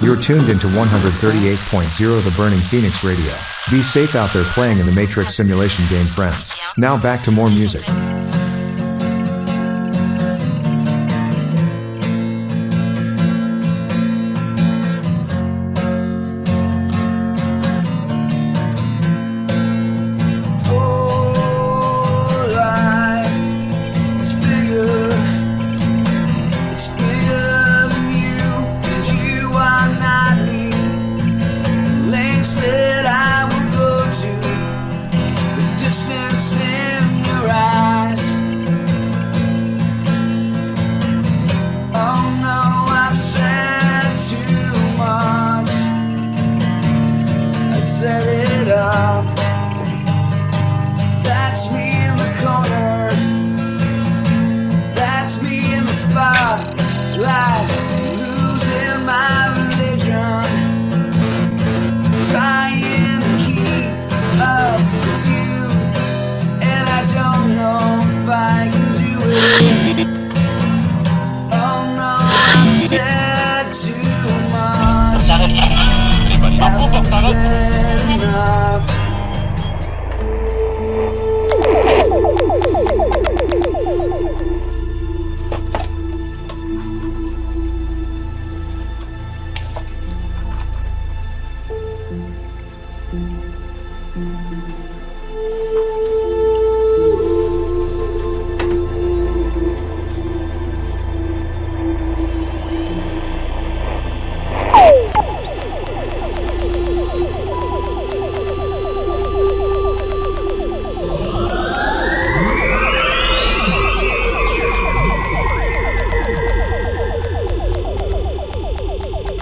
You're tuned into 138.0 The Burning Phoenix Radio. Be safe out there playing in the Matrix simulation game, friends. Now back to more music.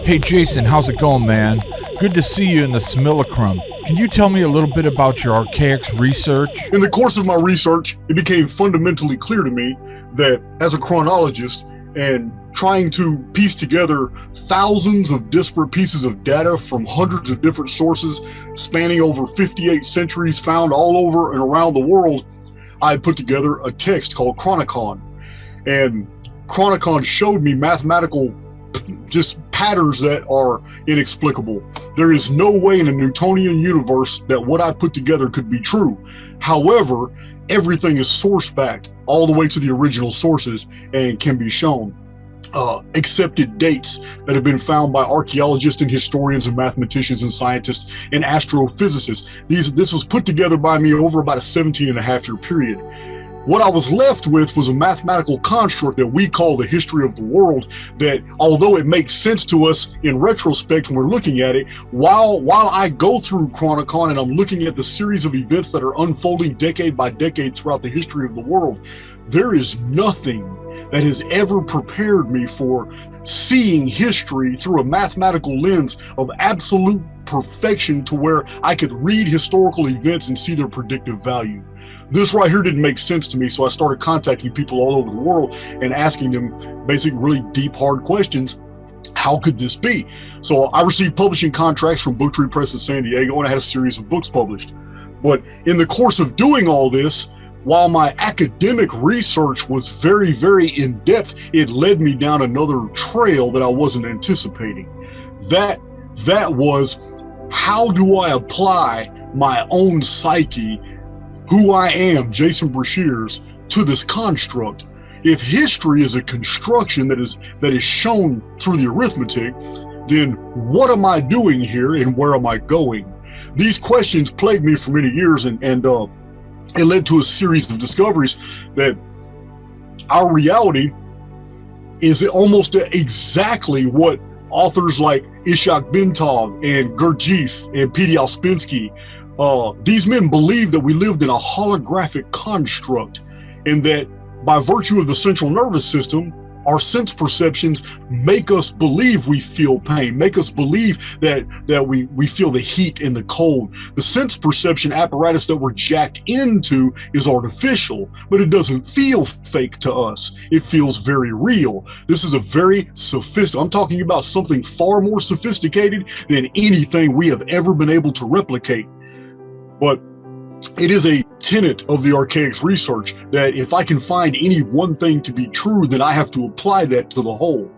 Hey Jason, how's it going, man? Good to see you in the Simulacrum. Can you tell me a little bit about your Archaics research? In the course of my research, it became fundamentally clear to me that as a chronologist and trying to piece together thousands of disparate pieces of data from hundreds of different sources spanning over 58 centuries found all over and around the world, I had put together a text called Chronicon. And Chronicon showed me mathematical just patterns that are inexplicable. There is no way in a Newtonian universe that what I put together could be true. However, everything is source backed all the way to the original sources and can be shown. Accepted dates that have been found by archaeologists and historians and mathematicians and scientists and astrophysicists. This was put together by me over about a 17.5-year period. What I was left with was a mathematical construct that we call the history of the world, that although it makes sense to us in retrospect when we're looking at it, while I go through Chronicon and I'm looking at the series of events that are unfolding decade by decade throughout the history of the world, there is nothing that has ever prepared me for seeing history through a mathematical lens of absolute perfection to where I could read historical events and see their predictive value. This right here didn't make sense to me, so I started contacting people all over the world and asking them basic, really deep, hard questions. How could this be? So I received publishing contracts from Book Tree Press in San Diego, and I had a series of books published. But in the course of doing all this, while my academic research was very, very in-depth, it led me down another trail that I wasn't anticipating. That was, how do I apply my own psyche, who I am, Jason Brashears, to this construct? If history is a construction that is shown through the arithmetic, then what am I doing here and where am I going? These questions plagued me for many years, and it led to a series of discoveries that our reality is almost exactly what authors like Ishak Bintov and Gurdjieff and P.D. Ouspensky, these men believed that we lived in a holographic construct, and that by virtue of the central nervous system, our sense perceptions make us believe we feel pain, make us believe that we feel the heat and the cold. The sense perception apparatus that we're jacked into is artificial, but it doesn't feel fake to us. It feels very real. This is a very sophisticated, I'm talking about something far more sophisticated than anything we have ever been able to replicate. But it is a tenet of the Archaics research that if I can find any one thing to be true, then I have to apply that to the whole.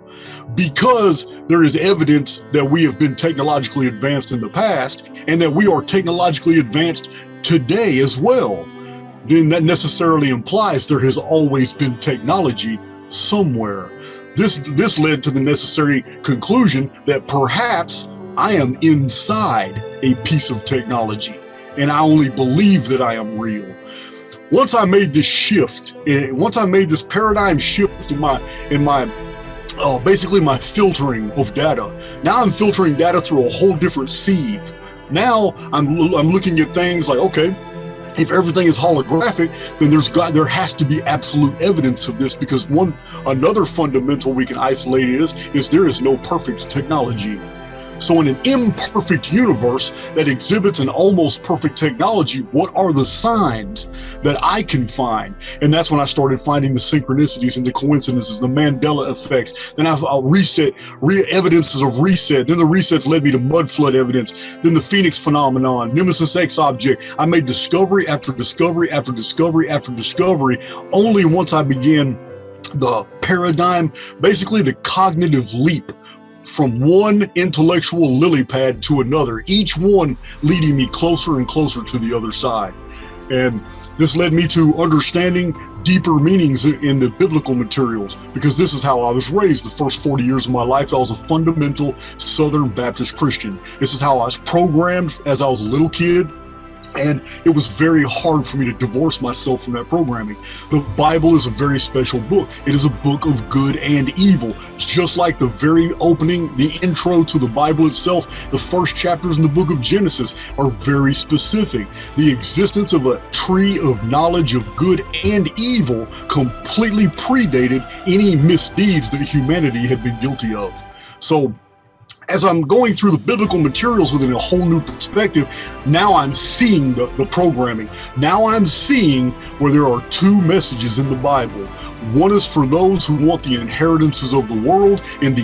because there is evidence that we have been technologically advanced in the past and that we are technologically advanced today as well, then that necessarily implies there has always been technology somewhere. This led to the necessary conclusion that perhaps I am inside a piece of technology, and I only believe that I am real. Once I made this shift, once I made this paradigm shift in my basically my filtering of data, now I'm filtering data through a whole different sieve. Now I'm looking at things like, okay, if everything is holographic, then there has to be absolute evidence of this, because another fundamental we can isolate is there is no perfect technology. So in an imperfect universe that exhibits an almost perfect technology, what are the signs that I can find? And that's when I started finding the synchronicities and the coincidences, the Mandela effects. Then I've evidences of reset. Then the resets led me to mud flood evidence. Then the Phoenix phenomenon, Nemesis X object. I made discovery after discovery after discovery after discovery. Only once I began the paradigm, basically the cognitive leap, from one intellectual lily pad to another, each one leading me closer and closer to the other side. And this led me to understanding deeper meanings in the biblical materials, because this is how I was raised. The first 40 years of my life, I was a fundamental Southern Baptist Christian. This is how I was programmed as I was a little kid. And it was very hard for me to divorce myself from that programming. The Bible is a very special book. It is a book of good and evil. Just like the very opening, the intro to the Bible itself, the first chapters in the book of Genesis are very specific. The existence of a tree of knowledge of good and evil completely predated any misdeeds that humanity had been guilty of. So, as I'm going through the biblical materials within a whole new perspective, now I'm seeing the programming. Now I'm seeing where there are two messages in the Bible. One is for those who want the inheritances of the world, and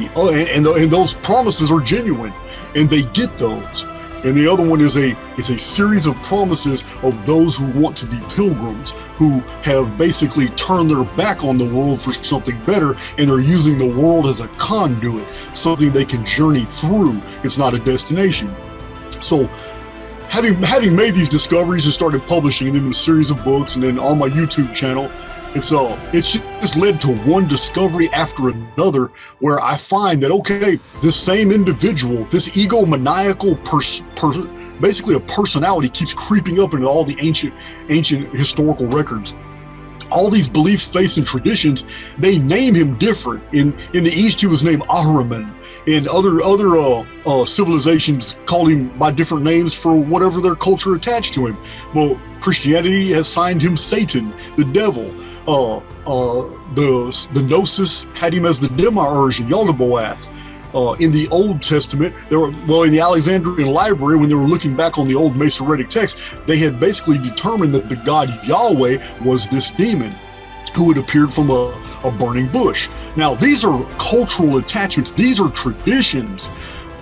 those promises are genuine, and they get those. And the other one is a series of promises of those who want to be pilgrims, who have basically turned their back on the world for something better, and they're using the world as a conduit, something they can journey through. It's not a destination. So having made these discoveries and started publishing them in a series of books and then on my YouTube channel, it's just led to one discovery after another, where I find that, okay, this same individual, this egomaniacal basically a personality, keeps creeping up into all the ancient historical records. All these beliefs, faiths, and traditions, they name him different. In the East, he was named R.E.M. And other civilizations called him by different names for whatever their culture attached to him. Well, Christianity has signed him Satan, the devil. The Gnosis had him as the Demiurge and Yaldabaoth. In the Old Testament, in the Alexandrian Library, when they were looking back on the old Masoretic text, they had basically determined that the god Yahweh was this demon who had appeared from a burning bush. Now, these are cultural attachments, these are traditions,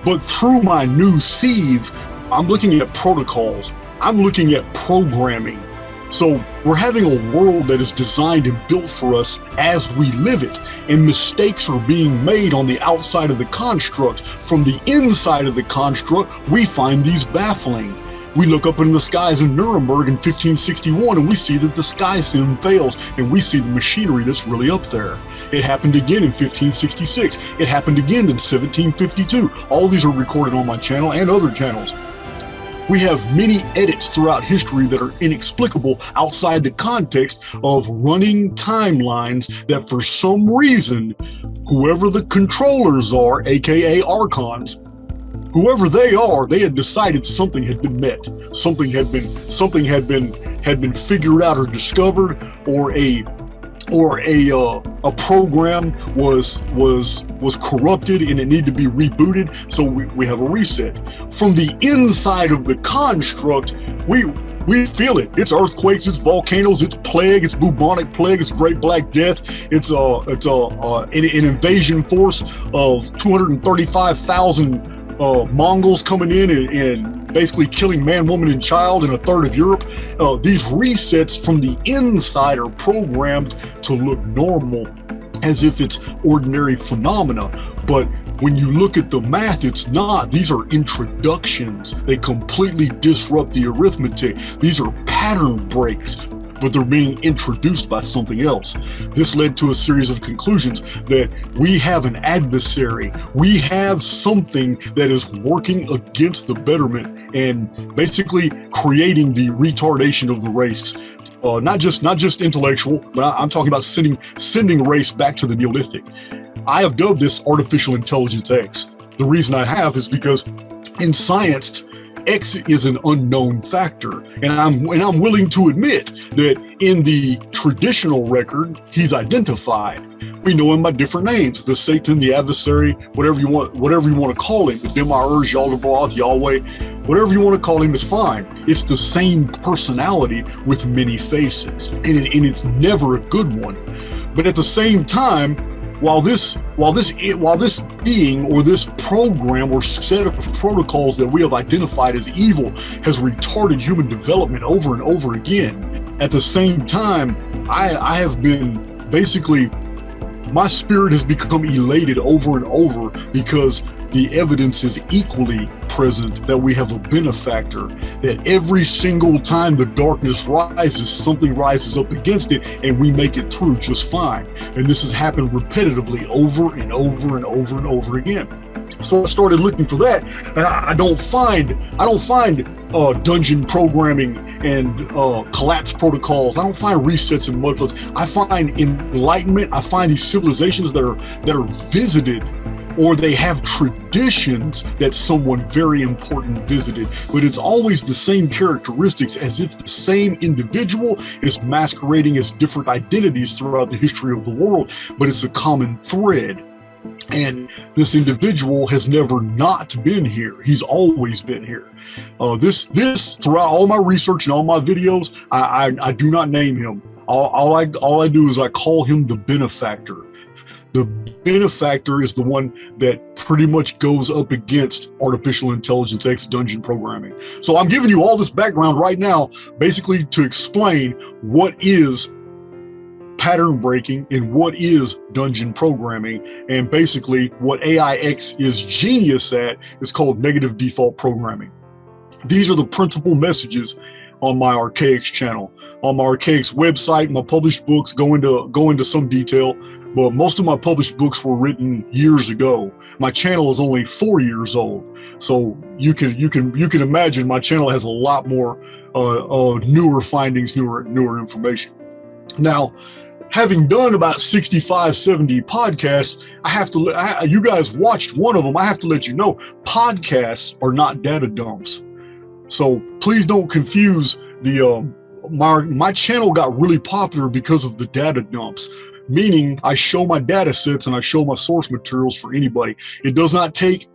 but through my new sieve, I'm looking at protocols, I'm looking at programming. So we're having a world that is designed and built for us as we live it, and mistakes are being made on the outside of the construct. From the inside of the construct, we find these baffling. We look up in the skies in Nuremberg in 1561 and we see that the sky sim fails, and we see the machinery that's really up there. It happened again in 1566. It happened again in 1752. All these are recorded on my channel and other channels. We have many edits throughout history that are inexplicable outside the context of running timelines that for some reason, whoever the controllers are, aka Archons, whoever they are, they had decided something had been met. Something had been figured out or discovered, or a program was corrupted and it needed to be rebooted, so we have a reset. From the inside of the construct, we feel it. It's earthquakes, it's volcanoes, it's plague, it's bubonic plague, it's Great Black Death, it's an invasion force of 235,000 Mongols coming in and basically killing man, woman, and child in a third of Europe. These resets from the inside are programmed to look normal as if it's ordinary phenomena. But when you look at the math, it's not. These are introductions. They completely disrupt the arithmetic. These are pattern breaks, but they're being introduced by something else. This led to a series of conclusions that we have an adversary. We have something that is working against the betterment and basically creating the retardation of the race. Not just intellectual, but I'm talking about sending the race back to the Neolithic. I have dubbed this artificial intelligence X. The reason I have is because in science, X is an unknown factor, and I'm willing to admit that in the traditional record, he's identified. We know him by different names: the Satan, the adversary, whatever you want to call him, the Demiurge, Yaldabaoth, Yahweh, whatever you want to call him is fine. It's the same personality with many faces, and it's never a good one. But at the same time, while this being or this program or set of protocols that we have identified as evil has retarded human development over and over again, at the same time, I have been basically, my spirit has become elated over and over because the evidence is equally present that we have a benefactor, that every single time the darkness rises, something rises up against it and we make it through just fine. And this has happened repetitively over and over and over and over again. So I started looking for that, and I don't find dungeon programming and collapse protocols. I don't find resets and mudfloods. I find enlightenment. I find these civilizations that are visited, or they have traditions that someone very important visited, but it's always the same characteristics, as if the same individual is masquerading as different identities throughout the history of the world, but it's a common thread. And this individual has never not been here. He's always been here. This throughout all my research and all my videos, I do not name him. All I do is I call him the benefactor. The benefactor is the one that pretty much goes up against artificial intelligence X dungeon programming. So I'm giving you all this background right now, basically to explain what is pattern breaking and what is dungeon programming, and basically what AIX is genius at is called negative default programming. These are the principal messages on my Archaix channel. On my Archaix website, my published books go into some detail, but most of my published books were written years ago. My channel is only 4 years old, so you can imagine my channel has a lot more newer findings, newer information. Now, having done about 65, 70 podcasts, you guys watched one of them. I have to let you know, podcasts are not data dumps. So please don't confuse my channel got really popular because of the data dumps, meaning I show my data sets and I show my source materials for anybody. It doesn't take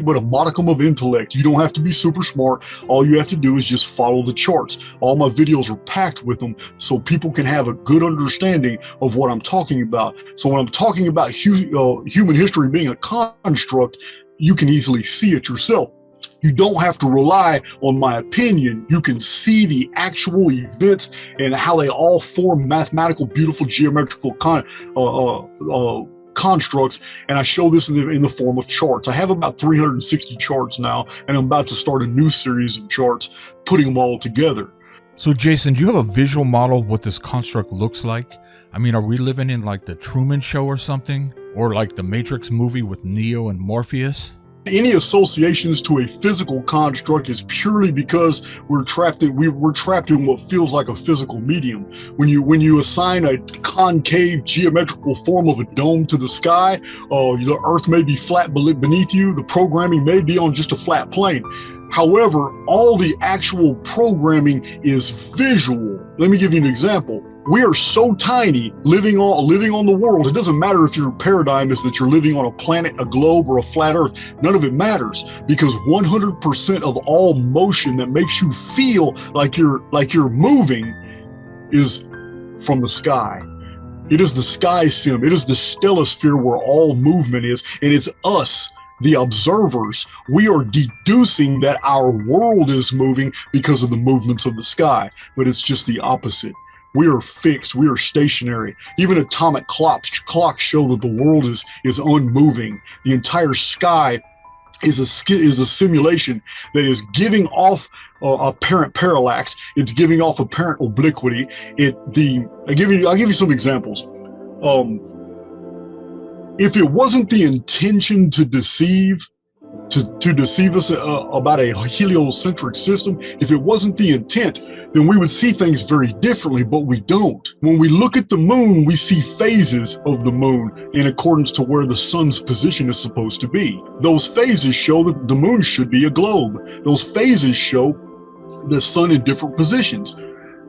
but a modicum of intellect. You don't have to be super smart. All you have to do is just follow the charts. All my videos are packed with them so people can have a good understanding of what I'm talking about. So when I'm talking about human history being a construct, you can easily see it yourself. You don't have to rely on my opinion. You can see the actual events and how they all form mathematical, beautiful geometrical constructs, and I show this in the form of charts. I have about 360 charts now, and I'm about to start a new series of charts, putting them all together. So Jason, do you have a visual model of what this construct looks like? I mean, are we living in like the Truman Show or something? Or like the Matrix movie with Neo and Morpheus? Any associations to a physical construct is purely because we're trapped in what feels like a physical medium. When you assign a concave geometrical form of a dome to the sky, the earth may be flat beneath you, the programming may be on just a flat plane. However, all the actual programming is visual. Let me give you an example. We are so tiny living on the world. It doesn't matter if your paradigm is that you're living on a planet, a globe, or a flat earth. None of it matters, because 100% of all motion that makes you feel like you're moving is from the sky. It is the sky sim. It is the stellosphere where all movement is, and it's us, the observers. We are deducing that our world is moving because of the movements of the sky, but it's just the opposite. We are fixed. We are stationary. Even atomic clocks show that the world is unmoving. The entire sky is a simulation that is giving off apparent parallax. It's giving off apparent obliquity. I'll give you some examples. If it wasn't the intention to deceive us about a heliocentric system, if it wasn't the intent, then we would see things very differently, but we don't. When we look at the moon, we see phases of the moon in accordance to where the sun's position is supposed to be. Those phases show that the moon should be a globe. Those phases show the sun in different positions.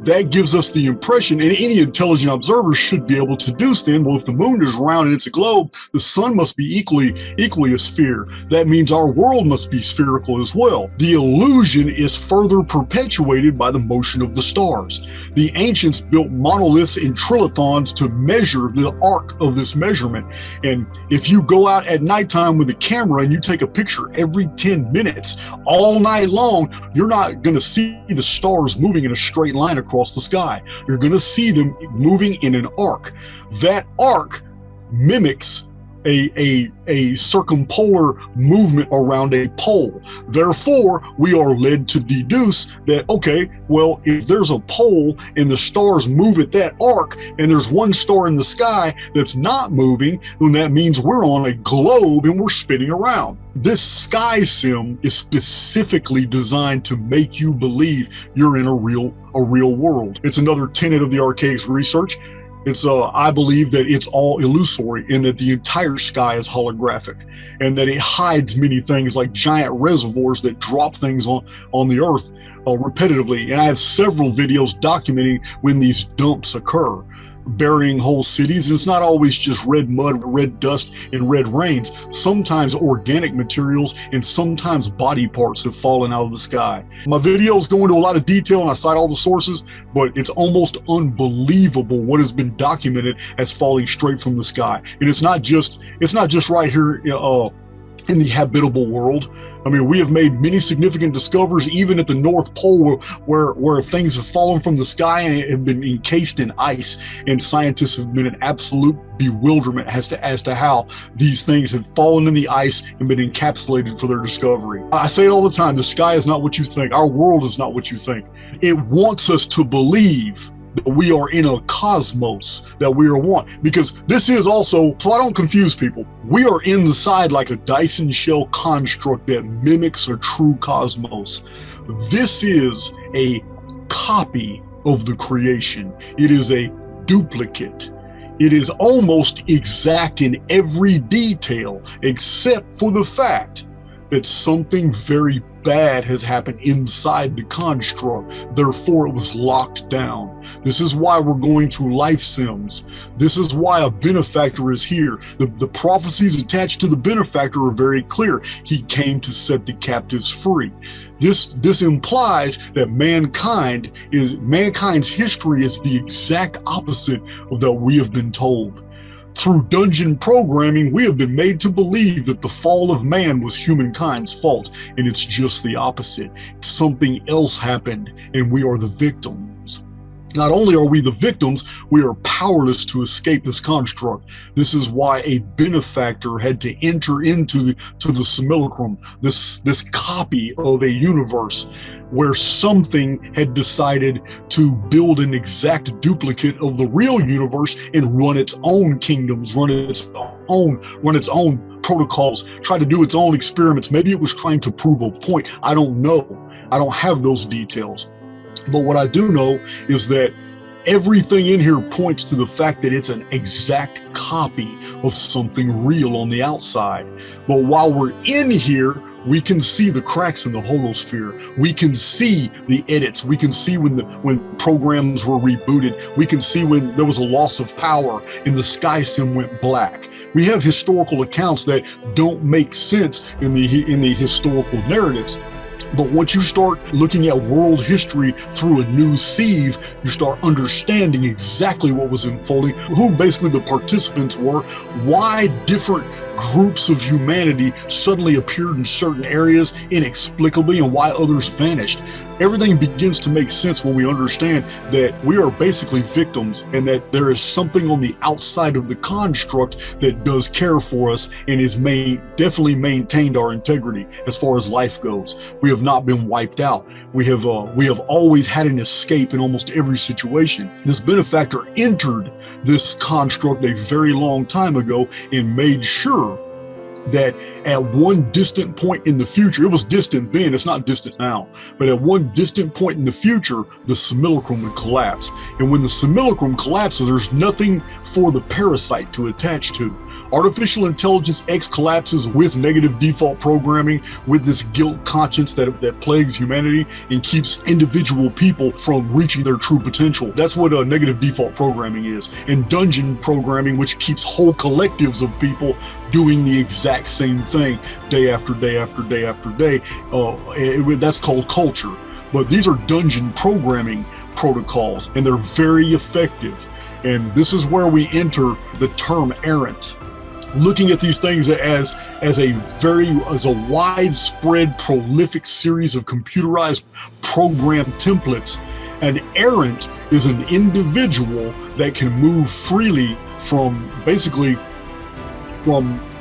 That gives us the impression, and any intelligent observer should be able to deduce then, well, if the moon is round and it's a globe, the sun must be equally a sphere. That means our world must be spherical as well. The illusion is further perpetuated by the motion of the stars. The ancients built monoliths and trilithons to measure the arc of this measurement. And if you go out at nighttime with a camera and you take a picture every 10 minutes, all night long, you're not going to see the stars moving in a straight line across the sky. You're going to see them moving in an arc. That arc mimics a circumpolar movement around a pole. Therefore, we are led to deduce that, okay, well, if there's a pole and the stars move at that arc and there's one star in the sky that's not moving, then that means we're on a globe and we're spinning around. This sky sim is specifically designed to make you believe you're in a real world. It's another tenet of the Archaix research. I believe that it's all illusory and that the entire sky is holographic and that it hides many things like giant reservoirs that drop things on the earth repetitively. And I have several videos documenting when these dumps occur, burying whole cities. And it's not always just red mud, red dust, and red rains. Sometimes organic materials and sometimes body parts have fallen out of the sky. My videos go into a lot of detail and I cite all the sources, but it's almost unbelievable what has been documented as falling straight from the sky. And it's not just right here in the habitable world. I mean, we have made many significant discoveries, even at the North Pole, where things have fallen from the sky and have been encased in ice, and scientists have been in absolute bewilderment as to how these things have fallen in the ice and been encapsulated for their discovery. I say it all the time, the sky is not what you think. Our world is not what you think. It wants us to believe that we are in a cosmos, that we are one. Because this is also, so I don't confuse people, we are inside like a Dyson shell construct that mimics a true cosmos. This is a copy of the creation. It is a duplicate. It is almost exact in every detail, except for the fact that something very bad has happened inside the construct. Therefore, it was locked down. This is why we're going through life sims. This is why a benefactor is here. The prophecies attached to the benefactor are very clear. He came to set the captives free. This implies that mankind's history is the exact opposite of that we have been told. Through dungeon programming, we have been made to believe that the fall of man was humankind's fault, and it's just the opposite. Something else happened, and we are the victims. Not only are we the victims, we are powerless to escape this construct. This is why a benefactor had to enter into the Simulacrum, this copy of a universe where something had decided to build an exact duplicate of the real universe and run its own kingdoms, run its own protocols, try to do its own experiments. Maybe it was trying to prove a point. I don't know. I don't have those details. But what I do know is that everything in here points to the fact that it's an exact copy of something real on the outside. But while we're in here, we can see the cracks in the holosphere. We can see the edits. We can see when programs were rebooted. We can see when there was a loss of power and the sky sim went black. We have historical accounts that don't make sense in the historical narratives. But once you start looking at world history through a new sieve, you start understanding exactly what was unfolding, who basically the participants were, why different groups of humanity suddenly appeared in certain areas inexplicably, and why others vanished. everything begins to make sense when we understand that we are basically victims and that there is something on the outside of the construct that does care for us and is definitely maintained our integrity as far as life goes. We have not been wiped out. We have always had an escape in almost every situation. This benefactor entered this construct a very long time ago and made sure that at one distant point in the future, it was distant then, it's not distant now, but at one distant point in the future, the simulacrum would collapse. And when the simulacrum collapses, there's nothing for the parasite to attach to. Artificial Intelligence X collapses with negative default programming, with this guilt conscience that plagues humanity and keeps individual people from reaching their true potential. That's what negative default programming is. And dungeon programming, which keeps whole collectives of people doing the exact same thing day after day after day after day. That's called culture. But these are dungeon programming protocols, and they're very effective. And this is where we enter the term errant. Looking at these things as a widespread, prolific series of computerized program templates, an errant is an individual that can move freely from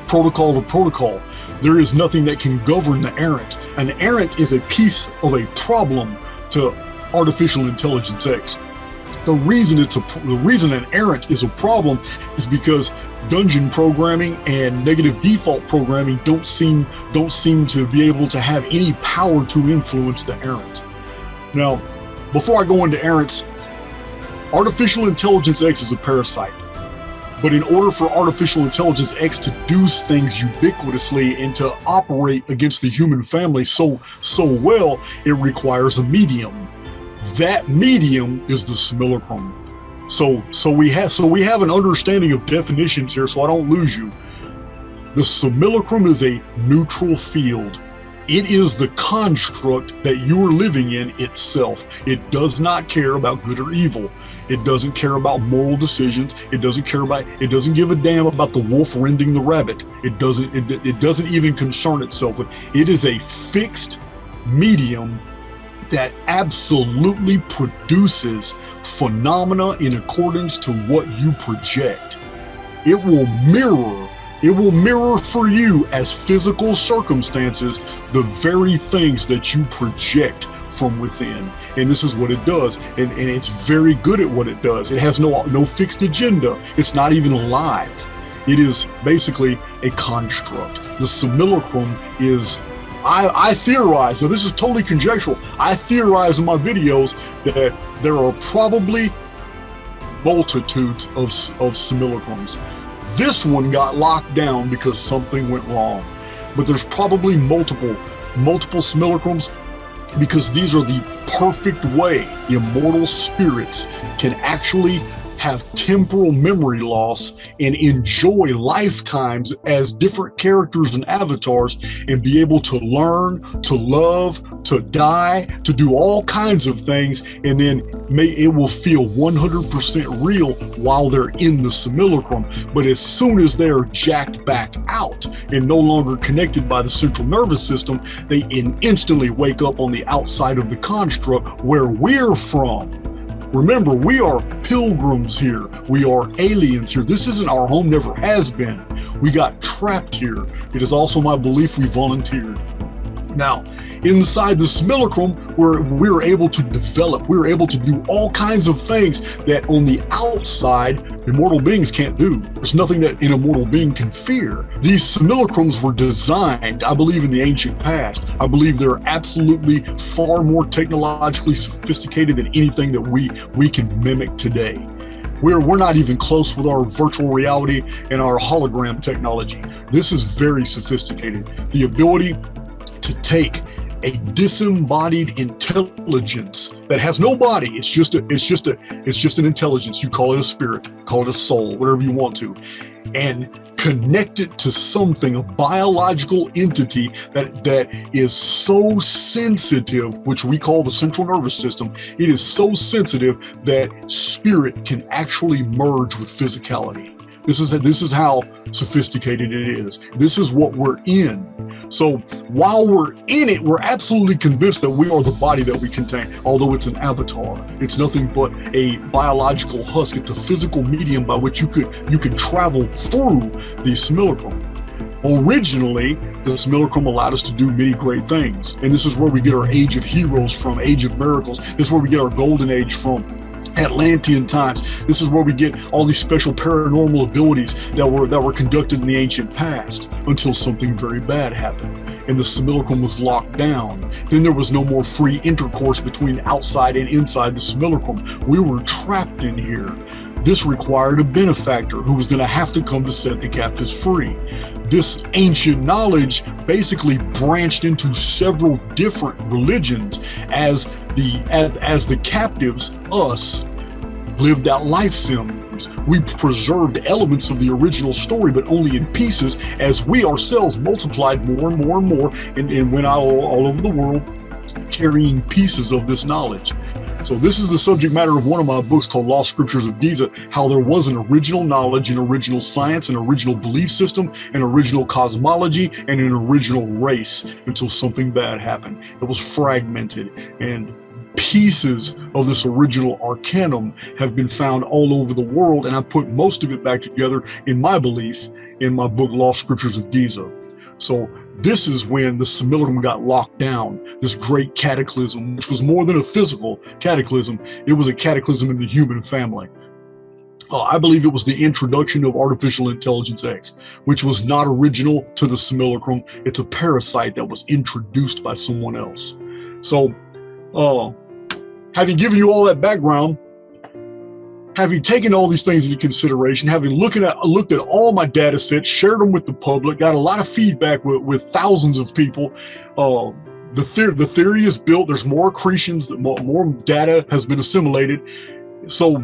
protocol to protocol. There is nothing that can govern the errant. An errant is a piece of a problem to Artificial Intelligence X. The reason an errant is a problem is because dungeon programming and negative default programming don't seem to be able to have any power to influence the errant. Now, before I go into errants, Artificial Intelligence X is a parasite. But in order for Artificial Intelligence X to do things ubiquitously and to operate against the human family so well, it requires a medium. That medium is the simulacrum. So we have an understanding of definitions here, so I don't lose you. The simulacrum is a neutral field. It is the construct that you are living in itself. It does not care about good or evil. It doesn't care about moral decisions. It doesn't give a damn about the wolf rending the rabbit. It doesn't even concern itself with. It is a fixed medium that absolutely produces phenomena in accordance to what you project. It will mirror for you as physical circumstances the very things that you project from within. And this is what it does, and it's very good at what it does. It has no fixed agenda. It's not even alive. It is basically a construct. The simulacrum is, I theorize, so this is totally conjectural, I theorize in my videos that there are probably multitudes of simulacrums. This one got locked down because something went wrong. But there's probably multiple simulacrums, because these are the perfect way immortal spirits can actually have temporal memory loss and enjoy lifetimes as different characters and avatars and be able to learn, to love, to die, to do all kinds of things, and then it will feel 100% real while they're in the simulacrum. But as soon as they are jacked back out and no longer connected by the central nervous system, they instantly wake up on the outside of the construct where we're from. Remember, we are pilgrims here. We are aliens here. This isn't our home, never has been. We got trapped here. It is also my belief we volunteered. Now, inside the simulacrum, we're able to develop, we're able to do all kinds of things that on the outside, immortal beings can't do. There's nothing that an immortal being can fear. These simulacrums were designed, I believe, in the ancient past. I believe they're absolutely far more technologically sophisticated than anything that we can mimic today. We're not even close with our virtual reality and our hologram technology. This is very sophisticated. The ability to take a disembodied intelligence that has no body. It's just an intelligence. You call it a spirit, call it a soul, whatever you want to, and connect it to something, a biological entity that is so sensitive, which we call the central nervous system. It is so sensitive that spirit can actually merge with physicality. This is how sophisticated it is. This is what we're in. So while we're in it, we're absolutely convinced that we are the body that we contain, although it's an avatar. It's nothing but a biological husk. It's a physical medium by which you can travel through the simulacrum. Originally, the simulacrum allowed us to do many great things. And this is where we get our age of heroes from, age of miracles. This is where we get our golden age from, Atlantean times. This is where we get all these special paranormal abilities that were conducted in the ancient past, until something very bad happened and the simulacrum was locked down. Then there was no more free intercourse between outside and inside the simulacrum. We were trapped in here. This required a benefactor who was going to have to come to set the captives free. This ancient knowledge basically branched into several different religions as the captives, us, lived out life sims. We preserved elements of the original story, but only in pieces, as we ourselves multiplied more and more and more and went out all over the world carrying pieces of this knowledge. So this is the subject matter of one of my books called Lost Scriptures of Giza, how there was an original knowledge, an original science, an original belief system, an original cosmology, and an original race, until something bad happened. It was fragmented, and pieces of this original arcanum have been found all over the world, and I put most of it back together, in my belief, in my book Lost Scriptures of Giza. So this is when the simulacrum got locked down, this great cataclysm, which was more than a physical cataclysm. It was a cataclysm in the human family. I believe it was the introduction of artificial intelligence X, which was not original to the simulacrum. It's a parasite that was introduced by someone else. So, having given you all that background, having taken all these things into consideration, having looked at all my data sets, shared them with the public, got a lot of feedback with thousands of people, the theory is built. There's more accretions, more data has been assimilated. So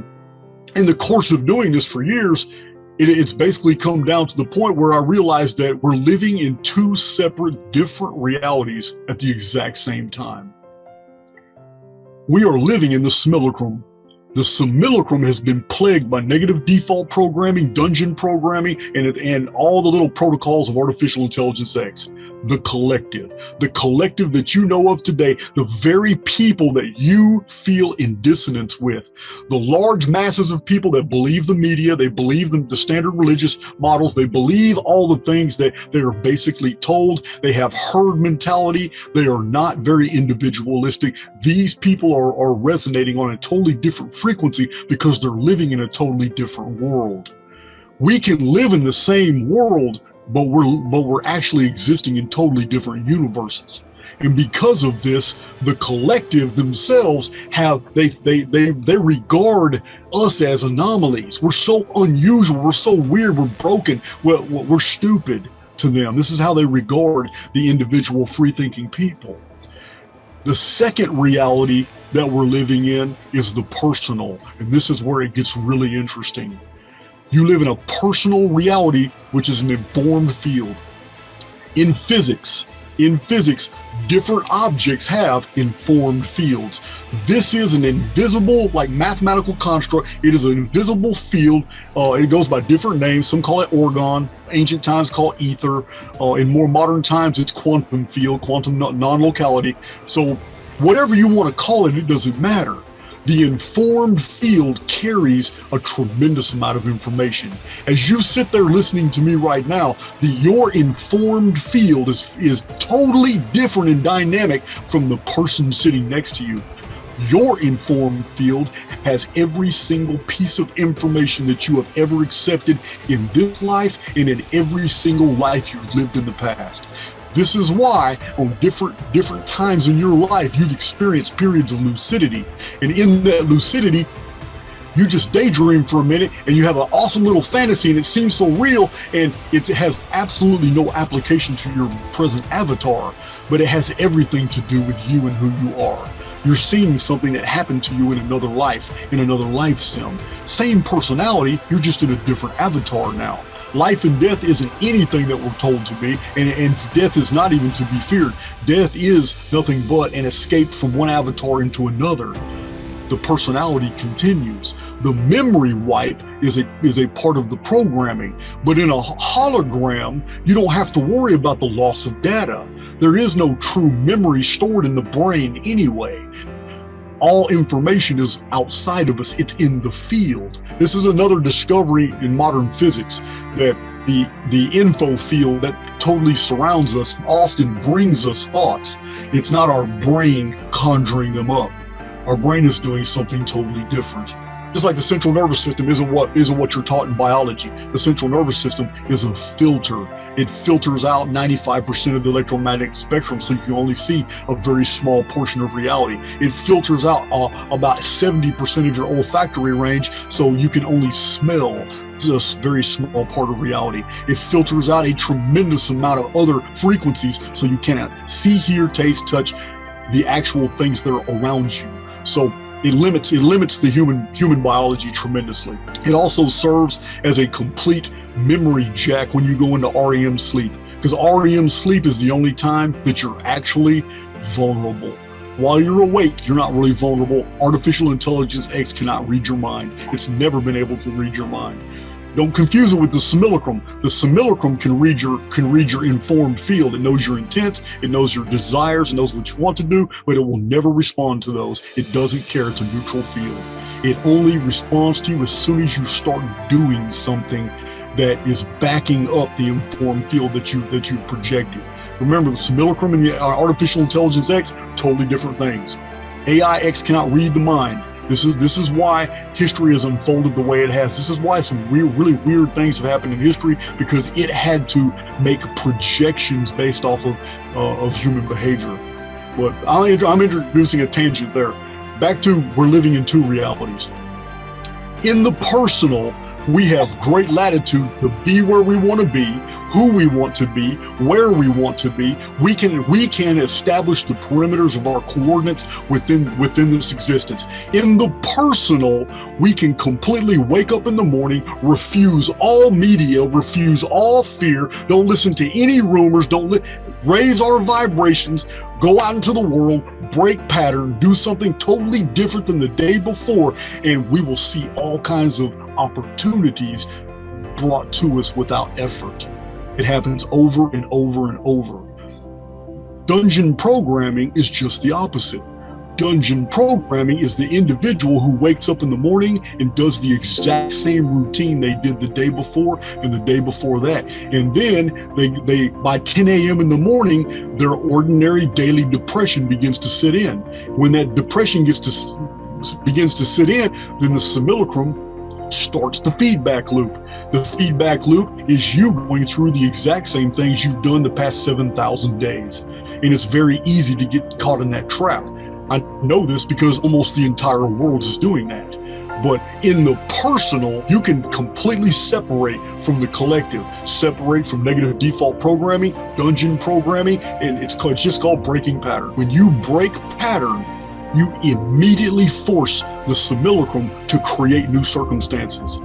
in the course of doing this for years, it's basically come down to the point where I realized that we're living in two separate, different realities at the exact same time. We are living in the simulacrum. The simulacrum has been plagued by negative default programming, dungeon programming, and all the little protocols of artificial intelligence X. The collective that you know of today, the very people that you feel in dissonance with, the large masses of people that believe the media, they believe the standard religious models, they believe all the things that they are basically told, they have herd mentality, they are not very individualistic. These people are resonating on a totally different frequency because they're living in a totally different world. We can live in the same world, but we're actually existing in totally different universes. And because of this, the collective themselves they regard us as anomalies. We're so unusual, we're so weird, we're broken, we're stupid to them. This is how they regard the individual free-thinking people. The second reality that we're living in is the personal, and this is where it gets really interesting. You live in a personal reality, which is an informed field. In physics, different objects have informed fields. This is an invisible, like mathematical construct. It is an invisible field. It goes by different names. Some call it orgone. Ancient times call it ether. In more modern times, it's quantum field, quantum non-locality. So whatever you want to call it, it doesn't matter. The informed field carries a tremendous amount of information. As you sit there listening to me right now, your informed field is totally different and dynamic from the person sitting next to you. Your informed field has every single piece of information that you have ever accepted in this life and in every single life you've lived in the past. This is why on different times in your life, you've experienced periods of lucidity. And in that lucidity, you just daydream for a minute and you have an awesome little fantasy and it seems so real, and it has absolutely no application to your present avatar, but it has everything to do with you and who you are. You're seeing something that happened to you in another life, in another life sim. Same personality, you're just in a different avatar now. Life and death isn't anything that we're told to be, and death is not even to be feared. Death is nothing but an escape from one avatar into another. the personality continues. The memory wipe is a part of the programming, but in a hologram, you don't have to worry about the loss of data. There is no true memory stored in the brain anyway. All information is outside of us, it's in the field. This is another discovery in modern physics, that the info field that totally surrounds us often brings us thoughts. It's not our brain conjuring them up. Our brain is doing something totally different. Just like the central nervous system isn't what you're taught in biology. The central nervous system is a filter. It filters out 95% of the electromagnetic spectrum, so you can only see a very small portion of reality. It filters out about 70% of your olfactory range, so you can only smell just a very small part of reality. It filters out a tremendous amount of other frequencies, so you cannot see, hear, taste, touch the actual things that are around you. So it limits the human biology tremendously. It also serves as a complete memory jack when you go into R.E.M sleep, because R.E.M sleep is the only time that you're actually vulnerable. While you're awake, you're not really vulnerable. Artificial intelligence X cannot read your mind. It's never been able to read your mind. Don't confuse it with the simulacrum. The simulacrum can read your informed field. It knows your intent, it knows your desires, it knows what you want to do, but it will never respond to those. It doesn't care. It's a neutral field. It only responds to you as soon as you start doing something that is backing up the informed field that you've projected. Remember, the simulacrum and the artificial intelligence X, totally different things. AI X cannot read the mind. This is why history has unfolded the way it has. This is why some really weird things have happened in history, because it had to make projections based off of human behavior. But I'm introducing a tangent there. Back to, we're living in two realities. In the personal, we have great latitude to be where we want to be, who we want to be, where we want to be. We can establish the perimeters of our coordinates within this existence. In the personal, we can completely wake up in the morning, refuse all media, refuse all fear, don't listen to any rumors, raise our vibrations, go out into the world, break pattern, do something totally different than the day before, and we will see all kinds of opportunities brought to us without effort. It happens over and over and over. Dungeon programming is just the opposite. Dungeon programming is the individual who wakes up in the morning and does the exact same routine they did the day before and the day before that. And then they by 10 a.m. in the morning, their ordinary daily depression begins to sit in. When that depression begins to sit in, then the simulacrum starts the feedback loop. The feedback loop is you going through the exact same things you've done the past 7,000 days. And it's very easy to get caught in that trap. I know this because almost the entire world is doing that. But in the personal, you can completely separate from the collective, separate from negative default programming, dungeon programming, and it's just called breaking pattern. When you break pattern, you immediately force the simulacrum to create new circumstances.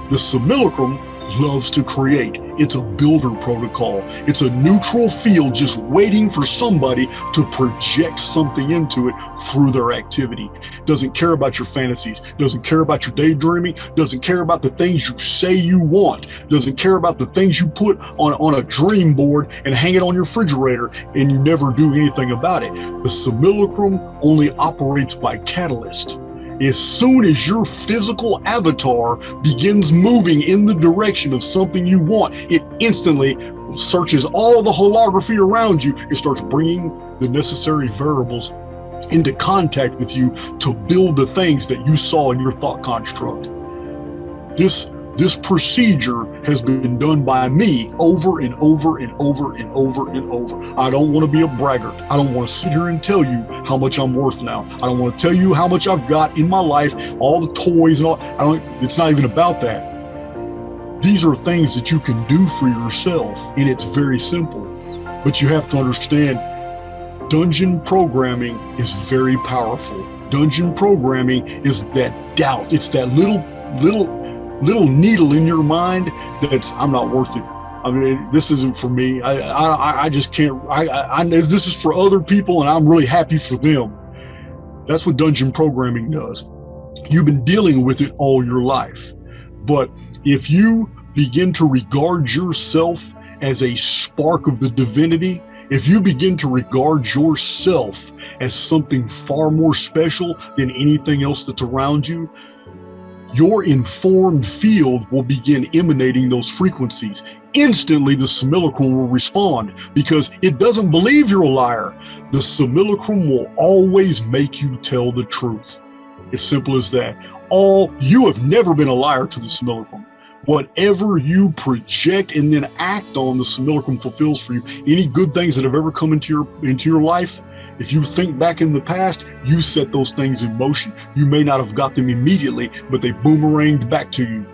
The simulacrum loves to create. It's a builder protocol. It's a neutral field just waiting for somebody to project something into it through their activity. Doesn't care about your fantasies, doesn't care about your daydreaming, doesn't care about the things you say you want, doesn't care about the things you put on a dream board and hang it on your refrigerator and you never do anything about it. The simulacrum only operates by catalyst. As soon as your physical avatar begins moving in the direction of something you want, it instantly searches all the holography around you and starts bringing the necessary variables into contact with you to build the things that you saw in your thought construct. This procedure has been done by me over and over and over and over and over. I don't want to be a braggart. I don't want to sit here and tell you how much I'm worth now. I don't want to tell you how much I've got in my life, all the toys and all. It's not even about that. These are things that you can do for yourself, and it's very simple. But you have to understand, dungeon programming is very powerful. Dungeon programming is that doubt. It's that little needle in your mind that's, I'm not worth it. I mean, this isn't for me. I just can't. This is for other people, and I'm really happy for them. That's what dungeon programming does. You've been dealing with it all your life. But if you begin to regard yourself as a spark of the divinity, if you begin to regard yourself as something far more special than anything else that's around you, your informed field will begin emanating those frequencies. Instantly, the simulacrum will respond because it doesn't believe you're a liar. The simulacrum will always make you tell the truth. It's simple as that. You have never been a liar to the simulacrum. Whatever you project and then act on, the simulacrum fulfills for you. Any good things that have ever come into your life, if you think back in the past, you set those things in motion. You may not have got them immediately, but they boomeranged back to you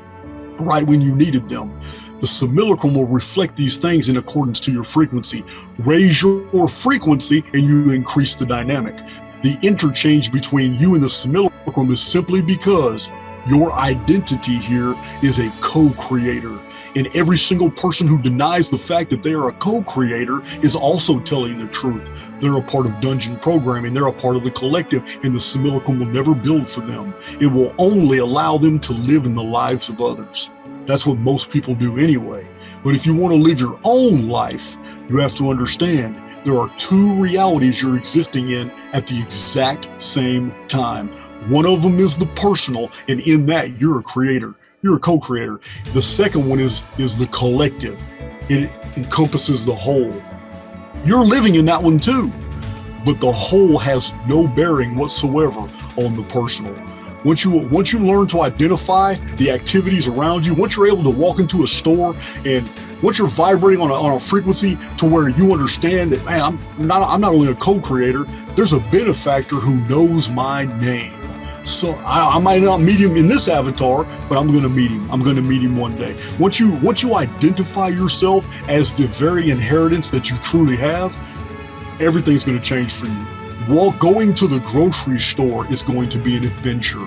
right when you needed them. The simulacrum will reflect these things in accordance to your frequency. Raise your frequency and you increase the dynamic. The interchange between you and the simulacrum is simply because your identity here is a co-creator. And every single person who denies the fact that they are a co-creator is also telling the truth. They're a part of dungeon programming. They're a part of the collective, and the simulacrum will never build for them. It will only allow them to live in the lives of others. That's what most people do anyway. But if you want to live your own life, you have to understand there are two realities you're existing in at the exact same time. One of them is the personal, and in that you're a creator. You're a co-creator. The second one is the collective. It encompasses the whole. You're living in that one too, but the whole has no bearing whatsoever on the personal. Once you learn to identify the activities around you, once you're able to walk into a store and once you're vibrating on a frequency to where you understand that, man, I'm not only a co-creator, there's a benefactor who knows my name. So I might not meet him in this avatar, but I'm going to meet him. I'm going to meet him one day. Once you identify yourself as the very inheritance that you truly have, everything's going to change for you. Going to the grocery store is going to be an adventure.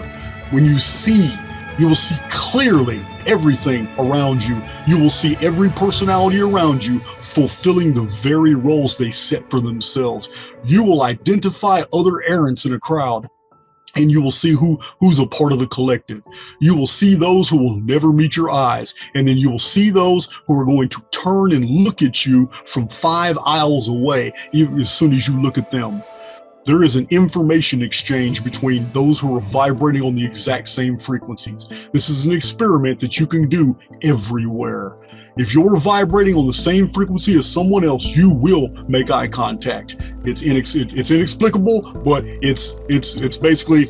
When you will see clearly everything around you. You will see every personality around you fulfilling the very roles they set for themselves. You will identify other errants in a crowd, and you will see who's a part of the collective. You will see those who will never meet your eyes, and then you will see those who are going to turn and look at you from 5 aisles away, even as soon as you look at them. There is an information exchange between those who are vibrating on the exact same frequencies. This is an experiment that you can do everywhere. If you're vibrating on the same frequency as someone else, you will make eye contact. It's inexplicable, but it's basically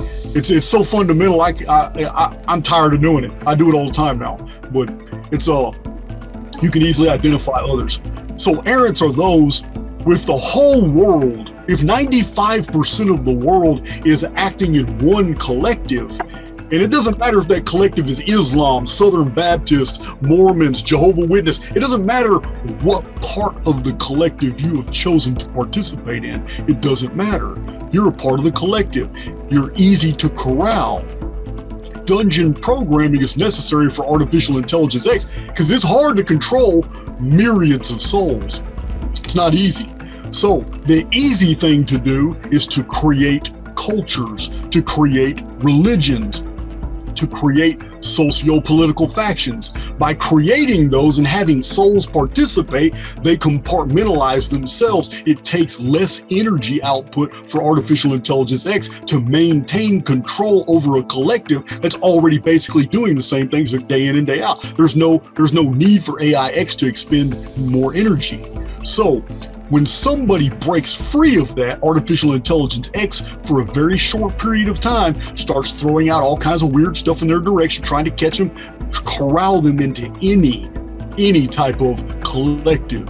so fundamental. I'm tired of doing it. I do it all the time now, but you can easily identify others. So errants are those with the whole world. If 95% of the world is acting in one collective, and it doesn't matter if that collective is Islam, Southern Baptist, Mormons, Jehovah's Witness, it doesn't matter what part of the collective you have chosen to participate in. It doesn't matter. You're a part of the collective. You're easy to corral. Dungeon programming is necessary for artificial intelligence X because it's hard to control myriads of souls. It's not easy. So the easy thing to do is to create cultures, to create religions, to create socio-political factions. By creating those and having souls participate, they compartmentalize themselves. It takes less energy output for artificial intelligence X to maintain control over a collective that's already basically doing the same things day in and day out. There's no need for AI X to expend more energy. So when somebody breaks free of that, artificial intelligence X, for a very short period of time, starts throwing out all kinds of weird stuff in their direction, trying to catch them, corral them into any type of collective.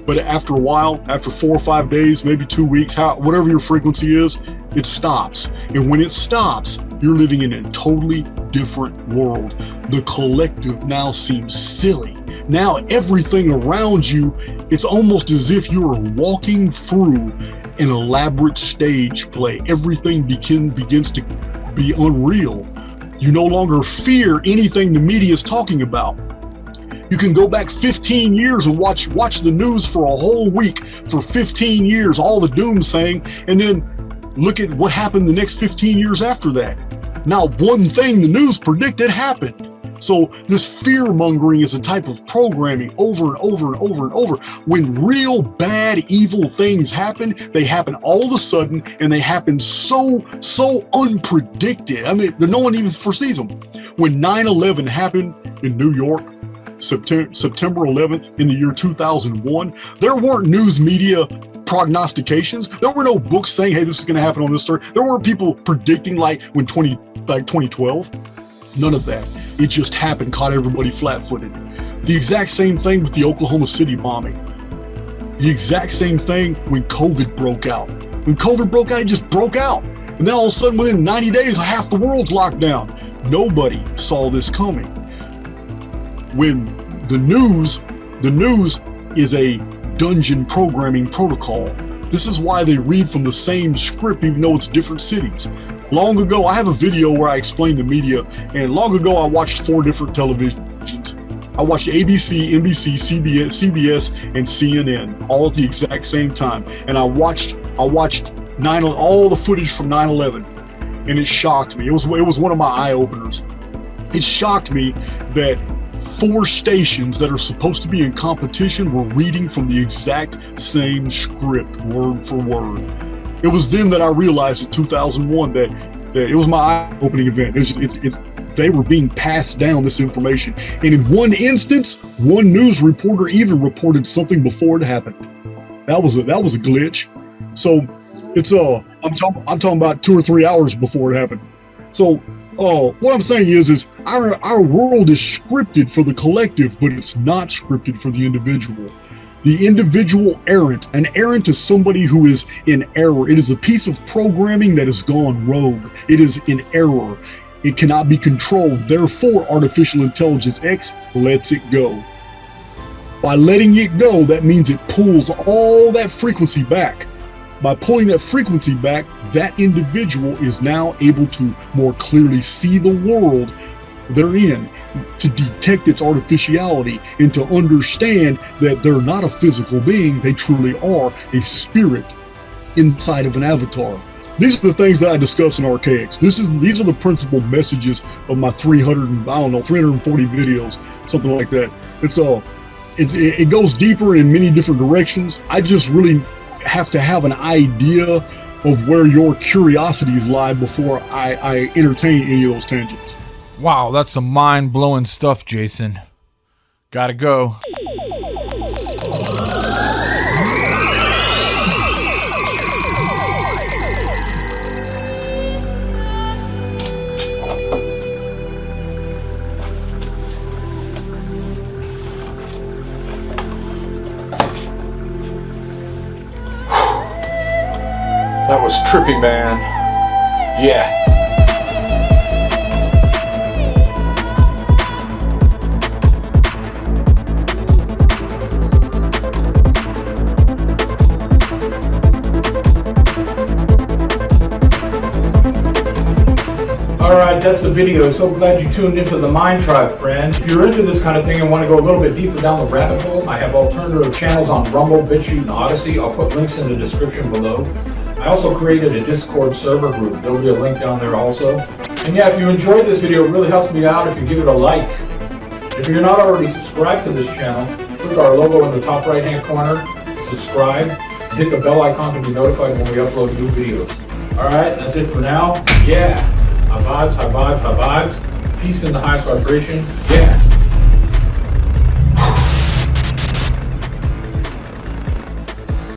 But after a while, after 4 or 5 days, maybe 2 weeks, whatever your frequency is, it stops. And when it stops, you're living in a totally different world. The collective now seems silly. Now everything around you, it's almost as if you are walking through an elaborate stage play. Everything begins to be unreal. You no longer fear anything the media is talking about. You can go back 15 years and watch the news for a whole week, for 15 years, all the doomsaying, and then look at what happened the next 15 years after that. not one thing the news predicted happened. So this fear mongering is a type of programming over and over and over and over. When real bad, evil things happen, they happen all of a sudden, and they happen so unpredicted. I mean, no one even foresees them. When 9/11 happened in New York, September 11th in the year 2001, there weren't news media prognostications. There were no books saying, hey, this is going to happen on this story. There weren't people predicting like 2012. None of that. It just happened, caught everybody flat-footed. The exact same thing with the Oklahoma City bombing. The exact same thing when COVID broke out. When COVID broke out, it just broke out. And then all of a sudden, within 90 days, half the world's locked down. Nobody saw this coming. When the news is a dungeon programming protocol. This is why they read from the same script even though it's different cities. Long ago, I have a video where I explain the media, and long ago I watched 4 different televisions. I watched ABC, NBC, CBS, and CNN all at the exact same time. And I watched all the footage from 9/11, and it shocked me. It was one of my eye openers. It shocked me that 4 stations that are supposed to be in competition were reading from the exact same script, word for word. It was then that I realized in 2001 that it was my eye-opening event. They were being passed down this information, and in one instance, one news reporter even reported something before it happened. That was a glitch. So it's I'm talking about 2 or 3 hours before it happened. So what I'm saying is our world is scripted for the collective, but it's not scripted for the individual. The individual errant. An errant is somebody who is in error. It is a piece of programming that has gone rogue. It is in error. It cannot be controlled. Therefore, artificial intelligence X lets it go. By letting it go, that means it pulls all that frequency back. By pulling that frequency back, that individual is now able to more clearly see the world they're in, to detect its artificiality, and to understand that they're not a physical being, they truly are a spirit inside of an avatar. These are the things that I discuss in Archaix. These are the principal messages of my 340 videos, something like that. It goes deeper in many different directions. I just really have to have an idea of where your curiosities lie before I entertain any of those tangents. Wow, that's some mind-blowing stuff, Jason. Gotta go. That was trippy, man. Yeah. Alright, that's the video. So glad you tuned into the Mind Tribe, friend. If you're into this kind of thing and want to go a little bit deeper down the rabbit hole, I have alternative channels on Rumble, BitChute, and Odyssey. I'll put links in the description below. I also created a Discord server group. There'll be a link down there also. And yeah, if you enjoyed this video, it really helps me out if you give it a like. If you're not already subscribed to this channel, click our logo in the top right hand corner, subscribe, and hit the bell icon to be notified when we upload new videos. Alright, that's it for now. Yeah. High vibes, high vibes, high vibes. Peace in the highest vibration. Yeah.